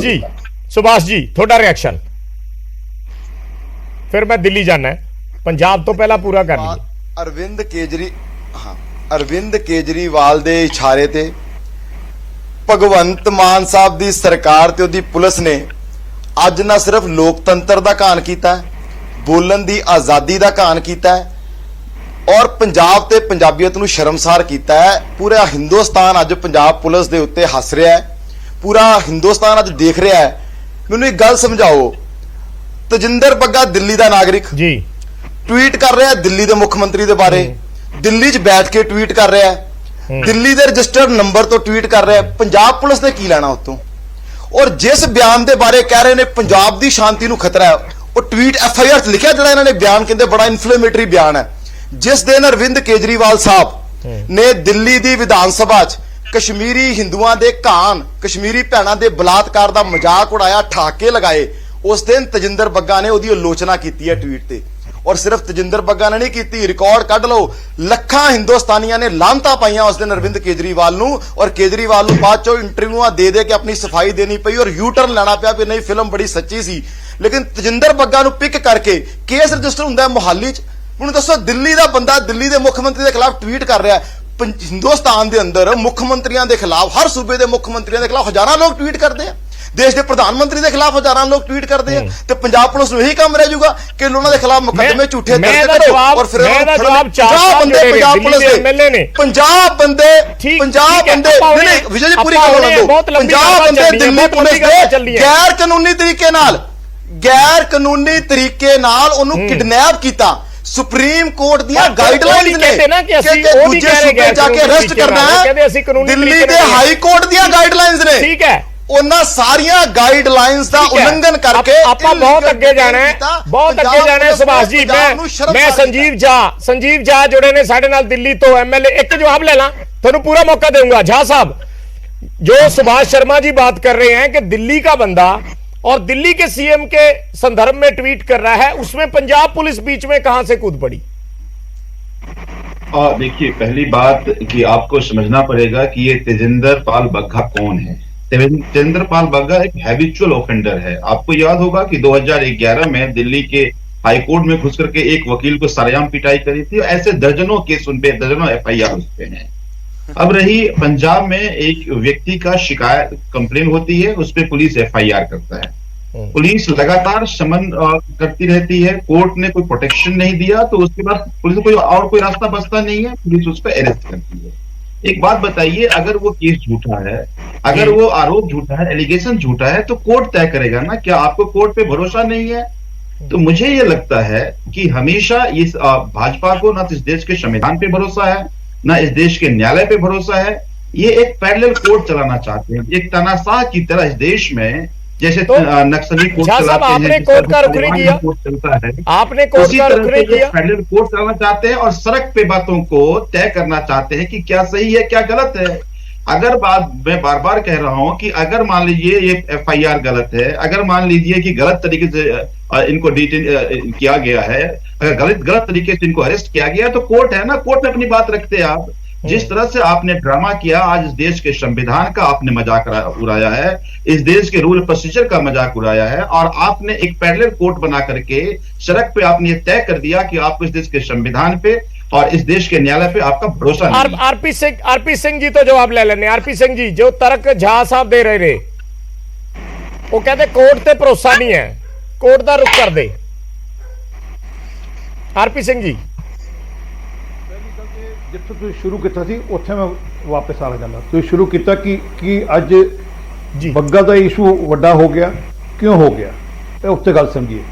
जी सुभाष जी थोड़ा रिएक्शन फिर मैं दिल्ली जाना है पंजाब तो पहला पूरा कर लिया। अरविंद केजरीवाल ਦੇ ਇਸ਼ਾਰੇ ਤੇ ਭਗਵੰਤ ਮਾਨ ਸਾਹਿਬ ਦੀ ਸਰਕਾਰ ਤੇ ਉਹਦੀ ਪੁਲਿਸ ਨੇ ਅੱਜ ਨਾ ਸਿਰਫ ਲੋਕਤੰਤਰ ਦਾ ਘਾਣ ਕੀਤਾ, ਬੋਲਣ ਦੀ ਆਜ਼ਾਦੀ ਦਾ ਘਾਣ ਕੀਤਾ ਔਰ ਪੰਜਾਬ ਤੇ ਪੰਜਾਬੀਅਤ ਨੂੰ ਸ਼ਰਮਸਾਰ ਕੀਤਾ ਹੈ। ਪੂਰਾ ਹਿੰਦੁਸਤਾਨ ਅੱਜ ਪੰਜਾਬ ਪੁਲਿਸ ਦੇ ਉੱਤੇ ਹੱਸ ਰਿਹਾ ਹੈ, ਪੂਰਾ ਹਿੰਦੁਸਤਾਨ ਅੱਜ ਦੇਖ ਰਿਹਾ ਹੈ। ਮੈਨੂੰ ਇੱਕ ਗੱਲ ਸਮਝਾਓ, ਤਜਿੰਦਰ ਬੱਗਾ ਦਿੱਲੀ ਦਾ ਨਾਗਰਿਕ ਜੀ ट्वीट कर रहा है दिल्ली के मुख्यमंत्री के बारे, दिल्ली च बैठ के ट्वीट कर रहा है, दिल्ली के रजिस्टर्ड नंबर तो ट्वीट कर रहा है। पंजाब पुलिस ने की लेना उतों? और जिस बयान के बारे कह रहे हैं पंजाब की शांति को खतरा है, वो ट्वीट FIR लिखा जो इन्होंने बयान कहते बड़ा इन्फ्लेमेटरी बयान है। जिस दिन अरविंद केजरीवाल साहब ने दिल्ली की विधान सभा च कश्मीरी हिंदुओं के घाण, कश्मीरी भैनों के बलात्कार का मजाक उड़ाया, ठहाके लगाए, उस दिन तजिंदर बग्गा ने उसकी आलोचना की है ट्वीट से। और सिर्फ तजिंदर बग्गा ने नहीं की, रिकॉर्ड कढ़ लो, लखा हिंदुस्तानियों ने लानता पाइया उस दिन अरविंद केजरीवाल नूं, और केजरीवाल नूं बाद चो इंटरव्यूआं दे दे के अपनी सफाई देनी पई और यू टर्न लेना पिया भी नहीं फिल्म बड़ी सच्ची सी। लेकिन तजिंदर बग्गा नूं पिक करके केस रजिस्टर हुंदा है मोहाली च। हुण दसो दिल्ली का बंदा दिल्ली के मुख्यमंत्री के खिलाफ ट्वीट कर रहा है। हिंदुस्तान के अंदर मुख्यमंत्रियों के खिलाफ, हर सूबे के मुख्यमंत्रियों के खिलाफ हजारों लोग ट्वीट करते हैं, देश के प्रधानमंत्री के खिलाफ हजारों लोग ट्वीट करते हैं। तो पंजाब पुलिस को यही काम रह जाऊगा कि उन्होंने के खिलाफ मुकदमे झूठे दर्ज करो और फिर पंजाब बंदे विजय जी पूरी पंजाब बंदे दिल्ली पुलिस ने गैर कानूनी तरीके नाल उन्होंने किडनैप किया। सुप्रीम कोर्ट दी गाइडलाइंस ने कि दूजे सूबे जाके अरेस्ट करना है, दिल्ली के हाई कोर्ट दी गाइडलाइंस ने, ठीक है, उन्होंने सारिया गाइडलाइंस का उल्लंघन करके आपा बहुत अगे जाना है, बहुत अगे जाना है। सुभाष जी मैं संजीव झा जुड़े ने साडे नाल दिल्ली तो MLA, एक जवाब लेना थानू पूरा मौका दूंगा। झा साहब, जो सुभाष शर्मा जी बात कर रहे हैं कि दिल्ली का बंदा और दिल्ली के CM के संदर्भ में ट्वीट कर रहा है, उसमें पंजाब पुलिस बीच में कहां से कूद पड़ी? देखिए, पहली बात कि आपको समझना पड़ेगा कि ये तेजिंदर पाल बग्गा कौन है। तेजिंदर पाल बग्गा एक हैबिचुअल ऑफेंडर है। आपको याद होगा कि 2011 में दिल्ली के हाई कोर्ट में घुस करके एक वकील को सरेआम पिटाई करी थी। ऐसे दर्जनों केस उन पे, दर्जनों FIR उस पे हैं। अब रही पंजाब में एक व्यक्ति का शिकायत, कंप्लेन होती है, उस पर पुलिस FIR करता है, पुलिस लगातार समन करती रहती है, कोर्ट ने कोई प्रोटेक्शन नहीं दिया तो उसके बाद पुलिस को कोई रास्ता बचता नहीं है, पुलिस उस पर अरेस्ट करती है। एक बात बताइए, अगर वो केस झूठा है, अगर वो आरोप झूठा है, एलिगेशन झूठा है, तो कोर्ट तय करेगा ना। क्या आपको कोर्ट पे भरोसा नहीं है? तो मुझे ये लगता है कि हमेशा इस भाजपा को ना तो इस देश के संविधान पे भरोसा है, ना इस देश के न्यायालय पे भरोसा है। ये एक पैरेलल कोर्ट चलाना चाहते हैं, एक तानाशाह की तरह इस देश में, जैसे तो नक्सली कोर्ट चलाते हैं, आपने कोर्ट का रुख नहीं किया, चलता है, आपने कोर्ट का रुख नहीं किया। पैरेलल कोर्ट चलाना चाहते हैं और सड़क पे बातों को तय करना चाहते हैं कि क्या सही है क्या गलत है। अगर मैं बार बार कह रहा हूं कि अगर मान लीजिए ये FIR गलत है, अगर मान लीजिए कि गलत तरीके से इनको डिटेन किया गया है, अगर गलत तरीके से इनको अरेस्ट किया गया, तो कोर्ट है ना, कोर्ट में अपनी बात रखते हैं। आप जिस तरह से आपने ड्रामा किया, आज इस देश के संविधान का आपने मजाक उड़ाया है, इस देश के रूल प्रोसीजर का मजाक उड़ाया है, और आपने एक पैरेलल कोर्ट बना करके सड़क पे आपने ये तय कर दिया कि आपको इस देश के संविधान पे और इस देश के न्यायालय पे आपका भरोसा नहीं। आरपी सिंह जी तो जवाब ले लेने। आरपी सिंह जी, जो तर्क झा साहब दे रहे वो कहते कोर्ट ते भरोसा नहीं है, कोर्ट का रुख कर दे। आरपी सिंह जी, जिथे तुसीं शुरू किया सी उत्थे मैं वापस आना चाहता। तुसीं शुरू किया कि अज बग्गा का इशू वड्डा हो गया, क्यों हो गया, उत्ते गल समझिए।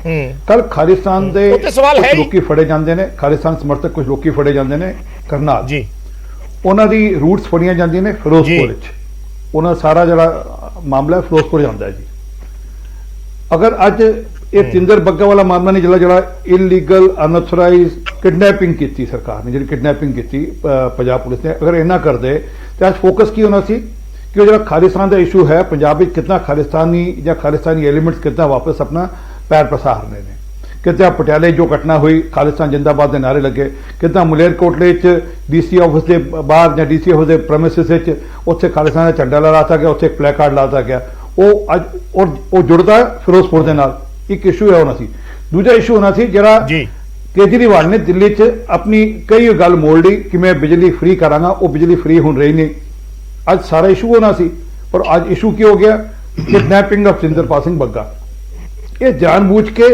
कल खालिस्तान के कुछ लोग फड़े जाते हैं, खालिस्तान समर्थक कुछ लोग फड़े जाते हैं करनाल जी, उन्होंने रूट्स फड़िया जांदियां ने फिरोजपुर, उन्होंने सारा जरा मामला फिरोजपुर जाता है जी। अगर अज ये तजिंदर बग्गा वाला मामला नहीं चला, जरा इलीगल अनऑथराइज किडनैपिंग की सरकार ने, जी किडनैपिंग की पंजाब पुलिस ने, अगर इन्ना कर दे तो अज फोकस की होना सी कि जो खालिस्तान का इशू है पंजाब में, कितना खालिस्तानी या खालिस्तानी एलीमेंट्स कितना वापस अपना पैर पसारने ने, कितना पटियाले जो घटना हुई खालिस्तान जिंदाबाद के नारे लगे, कितना मलेरकोटले DC ऑफिस के बाहर या DC ऑफिस के प्रमिसिस उत्थे खालिस्तान का झंडा लहराता गया, उत्थे एक प्लेकार्ड लाता गया, ਉਹ ਅੱਜ ਉਹ ਜੁੜਦਾ ਫਿਰੋਜ਼ਪੁਰ ਦੇ ਨਾਲ ਇੱਕ ਇਸ਼ੂ ਹੈ ਹੋਣਾ ਸੀ। ਦੂਜਾ ਇਸ਼ੂ ਹੋਣਾ ਸੀ ਜਿਹੜਾ ਜੀ ਕੇਜਰੀਵਾਲ ਨੇ ਦਿੱਲੀ 'ਚ ਆਪਣੀ ਕਈ ਗੱਲ ਮੋੜ ਲਈ ਕਿ ਮੈਂ ਬਿਜਲੀ ਫ੍ਰੀ ਕਰਾਂਗਾ, ਉਹ ਬਿਜਲੀ ਫ੍ਰੀ ਹੁਣ ਰਹੀ ਨਹੀਂ। ਅੱਜ ਸਾਰਾ ਇਸ਼ੂ ਹੋਣਾ ਸੀ, ਪਰ ਅੱਜ ਇਸ਼ੂ ਕੀ ਹੋ ਗਿਆ? Kidnapping of Sinderpal Singh Bagga. ਇਹ ਜਾਣਬੁੱਝ ਕੇ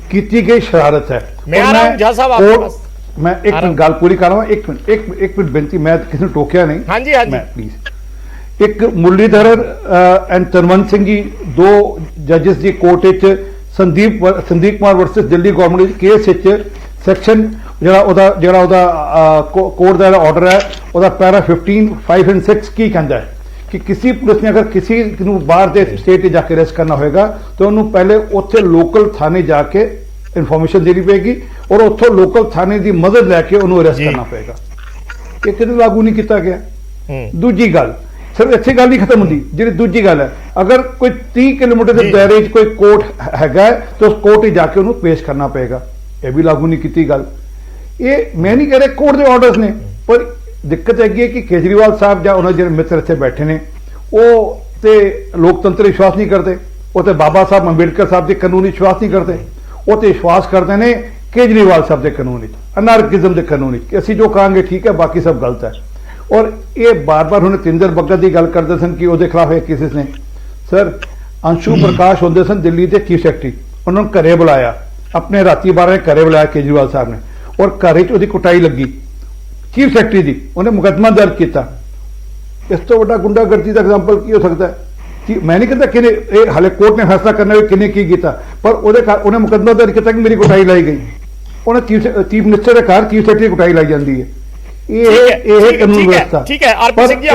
ਕੀਤੀ ਗਈ ਸ਼ਰਾਰਤ ਹੈ। मैं आ रहा हूं झा साहब आपके पास। ਮੈਂ ਇੱਕ ਮਿੰਟ ਗੱਲ ਪੂਰੀ ਕਰਾਂਗਾ। ਇੱਕ ਮਿੰਟ ਬੇਨਤੀ, ਮੈਂ ਕਿਸੇ ਨੂੰ ਟੋਕਿਆ ਨਹੀਂ। ਹਾਂਜੀ ਹਾਂਜੀ ਮੈਂ ਪਲੀਜ਼ ਇੱਕ ਮੁਰਲੀਧਰ ਐਂਡ ਤਰਮਨ ਸਿੰਘ ਜੀ, ਦੋ ਜੱਜਸ ਦੀ ਕੋਰਟ ਵਿੱਚ ਸੰਦੀਪ ਕੁਮਾਰ ਵਰਸਸ ਦਿੱਲੀ ਗਵਰਨਮੈਂਟ ਦੇ ਕੇਸ ਵਿੱਚ ਸੈਕਸ਼ਨ ਜਿਹੜਾ ਉਹਦਾ ਕੋਰਟ ਦਾ ਆਰਡਰ ਹੈ, ਉਹਦਾ ਪੈਰਾ 15, 5 and 6 ਕੀ ਕਹਿੰਦਾ ਹੈ ਕਿ ਕਿਸੇ ਪੁਲਿਸ ਨੇ ਅਗਰ ਕਿਸੇ ਨੂੰ ਬਾਹਰ ਦੇ ਸਟੇਟ 'ਚ ਜਾ ਕੇ ਅਰੈਸਟ ਕਰਨਾ ਹੋਏਗਾ ਤਾਂ ਉਹਨੂੰ ਪਹਿਲੇ ਉੱਥੇ ਲੋਕਲ ਥਾਣੇ ਜਾ ਕੇ ਇਨਫੋਰਮੇਸ਼ਨ ਦੇਣੀ ਪਏਗੀ ਔਰ ਉੱਥੋਂ ਲੋਕਲ ਥਾਣੇ ਦੀ ਮਦਦ ਲੈ ਕੇ ਉਹਨੂੰ ਅਰੈਸਟ ਕਰਨਾ ਪਏਗਾ। ਇਹ ਕਿਤੇ ਲਾਗੂ ਨਹੀਂ ਕੀਤਾ ਗਿਆ। ਦੂਜੀ ਗੱਲ, ਸਿਰਫ ਇੱਥੇ ਗੱਲ ਨਹੀਂ ਖਤਮ ਹੁੰਦੀ। ਜਿਹੜੀ ਦੂਜੀ ਗੱਲ ਹੈ, ਅਗਰ ਕੋਈ 30 ਕਿਲੋਮੀਟਰ ਦੇ ਦਾਇਰੇ 'ਚ ਕੋਈ ਕੋਰਟ ਹੈਗਾ ਤਾਂ ਉਸ ਕੋਰਟ 'ਚ ਜਾ ਕੇ ਉਹਨੂੰ ਪੇਸ਼ ਕਰਨਾ ਪਏਗਾ। ਇਹ ਵੀ ਲਾਗੂ ਨਹੀਂ ਕੀਤੀ ਗੱਲ। ਇਹ ਮੈਂ ਨਹੀਂ ਕਹਿ ਰਿਹਾ ਕੋਰਟ ਦੇ ਆਰਡਰਸ ਨੇ, ਪਰ ਦਿੱਕਤ ਹੈਗੀ ਹੈ ਕਿ ਕੇਜਰੀਵਾਲ ਸਾਹਿਬ ਜਾਂ ਉਹਨਾਂ ਜਿਹੜੇ ਮਿੱਤਰ ਇੱਥੇ ਬੈਠੇ ਨੇ ਉਹ ਤੇ ਲੋਕਤੰਤਰ ਵਿਸ਼ਵਾਸ ਨਹੀਂ ਕਰਦੇ, ਉਹ ਤੇ ਬਾਬਾ ਸਾਹਿਬ ਅੰਬੇਡਕਰ ਸਾਹਿਬ ਦੇ ਕਾਨੂੰਨ ਵਿਸ਼ਵਾਸ ਨਹੀਂ ਕਰਦੇ, ਉਹ ਤੇ ਵਿਸ਼ਵਾਸ ਕਰਦੇ ਨੇ ਕੇਜਰੀਵਾਲ ਸਾਹਿਬ ਦੇ ਕਾਨੂੰਨ ਵਿੱਚ, ਅਨਾਰਕਿਜ਼ਮ ਦੇ ਕਾਨੂੰਨ ਵਿੱਚ ਕਿ ਅਸੀਂ ਜੋ ਕਹਾਂਗੇ ਠੀਕ ਹੈ, ਬਾਕੀ ਸਭ ਗਲਤ ਹੈ। ਔਰ ਇਹ ਬਾਰ-ਬਾਰ ਹੁਣ ਤਿੰਦਰ ਬੱਗਾ ਦੀ ਗੱਲ ਕਰਦੇ ਸਨ ਕਿ ਉਹਦੇ ਖਿਲਾਫ ਇੱਕ ਕੇਸਿਸ ਨੇ। ਸਰ, ਅੰਸ਼ੂ ਪ੍ਰਕਾਸ਼ ਹੁੰਦੇ ਸਨ ਦਿੱਲੀ ਦੇ ਚੀਫ ਸੈਕਟਰੀ, ਉਹਨਾਂ ਨੂੰ ਘਰੇ ਬੁਲਾਇਆ, ਆਪਣੇ ਰਾਤੀ 12 ਘਰੇ ਬੁਲਾਇਆ ਕੇਜਰੀਵਾਲ ਸਾਹਿਬ ਨੇ, ਔਰ ਘਰੇ 'ਚ ਉਹਦੀ ਕੁਟਾਈ ਲੱਗੀ ਚੀਫ ਸੈਕਟਰੀ ਦੀ, ਉਹਨੇ ਮੁਕੱਦਮਾ ਦਰਜ ਕੀਤਾ। ਇਸ ਤੋਂ ਵੱਡਾ ਗੁੰਡਾਗਰਦੀ ਦਾ ਐਗਜ਼ਾਮਪਲ ਕੀ ਹੋ ਸਕਦਾ ਹੈ? ਕਿ ਮੈਂ ਨਹੀਂ ਕਹਿੰਦਾ ਕਿਨੇ, ਇਹ ਹਾਲੇ ਕੋਰਟ ਨੇ ਫੈਸਲਾ ਕਰਨਾ ਵੀ ਕਿਨੇ ਕੀ ਕੀਤਾ, ਪਰ ਉਹਨੇ ਮੁਕੱਦਮਾ ਦਰਜ ਕੀਤਾ ਕਿ ਮੇਰੀ ਕੁਟਾਈ ਲਾਈ ਗਈ। ਉਹਨੇ ਚੀਫ ਮਿਨਿਸਟਰ ਦੇ ਘਰ ਚੀਫ ਸੈਕਟਰੀ ਕੁਟਾਈ ਲਾਈ ਜਾਂਦੀ ਹੈ। ਇਹ ਕਾਨੂੰਨ ਵਿਵਸਥਾ ठीक है। आरपी सिंह जी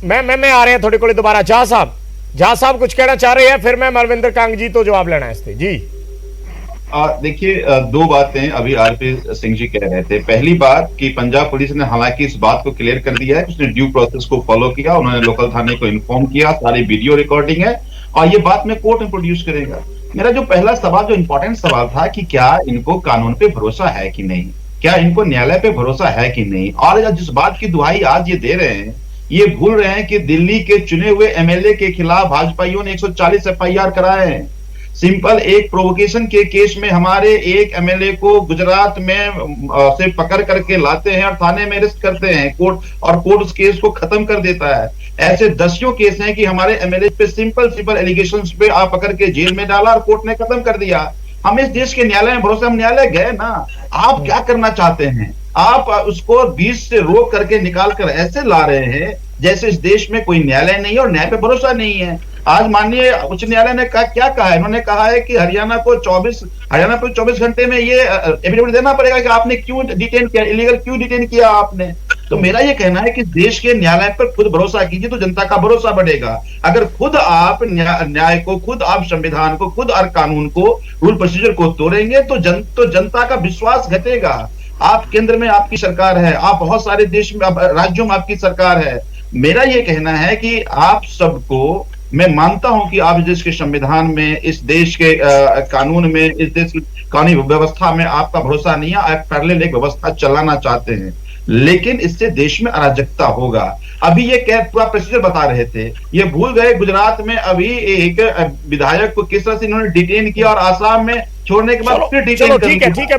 मैं आ रहे हैं थोड़े को दोबारा। झा साहब कुछ कहना चाह रहे हैं, फिर मैं मरविंदर कांग जी तो जवाब लेना है इस पे जी। देखिए, दो बातें अभी आरपी सिंह जी कह रहे थे। पहली बात कि पंजाब पुलिस ने हालांकि इस बात को क्लियर कर दिया है, उसने ड्यू प्रोसेस को फॉलो किया, उन्होंने लोकल थाने को इन्फॉर्म किया, सारी वीडियो रिकॉर्डिंग है और ये बात में कोर्ट में प्रोड्यूस करेगा। मेरा जो पहला सवाल, जो इंपॉर्टेंट सवाल था कि क्या इनको कानून पे भरोसा है कि नहीं, क्या इनको न्यायालय पे भरोसा है कि नहीं, और जिस बात की दुहाई आज ये दे रहे हैं, ये भूल रहे हैं कि दिल्ली के चुने हुए एमएलए के खिलाफ भाजपाइयों ने 140 एफआईआर कराए हैं। सिंपल एक प्रोवोकेशन के केस में हमारे एक एमएलए को गुजरात में से पकड़ करके लाते हैं और थाने में अरेस्ट करते हैं कोर्ट उस केस को खत्म कर देता है। ऐसे दसियों केस हैं कि हमारे एमएलए पे सिंपल एलिगेशंस पे आप पकड़ के जेल में डाला और कोर्ट ने खत्म कर दिया। हम इस देश के न्यायालय में भरोसा, हम न्यायालय गए ना। आप क्या करना चाहते हैं? आप उसको बीच से रोक करके निकाल कर ऐसे ला रहे हैं जैसे इस देश में कोई न्यायालय नहीं है और न्याय पे भरोसा नहीं है। आज माननीय उच्च न्यायालय ने क्या कहा है? इन्होंने कहा है कि हरियाणा को 24 घंटे में ये एफिडेविट देना पड़ेगा कि आपने क्यों डिटेन किया, इलीगल क्यों डिटेन किया आपने। तो मेरा ये कहना है कि देश के न्यायालय पर खुद भरोसा कीजिए तो जनता का भरोसा बढ़ेगा। अगर खुद आप न्याय को, खुद आप संविधान को, खुद और कानून को, रूल प्रोसीजर को तोड़ेंगे तो जनता का विश्वास घटेगा। आप केंद्र में आपकी सरकार है, आप बहुत सारे देश में राज्यों में आपकी सरकार है। मेरा ये कहना है कि आप सबको, मैं मानता हूं कि आप इस देश के संविधान में, इस देश के कानून में, इस देश की कानूनी व्यवस्था में आपका भरोसा नहीं है। आप पैरेलल एक व्यवस्था चलाना चाहते हैं, लेकिन इससे देश में अराजकता होगा। अभी ये पूरा प्रोसीजर बता रहे थे, ये भूल गए गुजरात में अभी एक विधायक को किस तरह से इन्होंने डिटेन किया और आसाम में छोड़ने के बाद फिर डिटेन। ठीक है।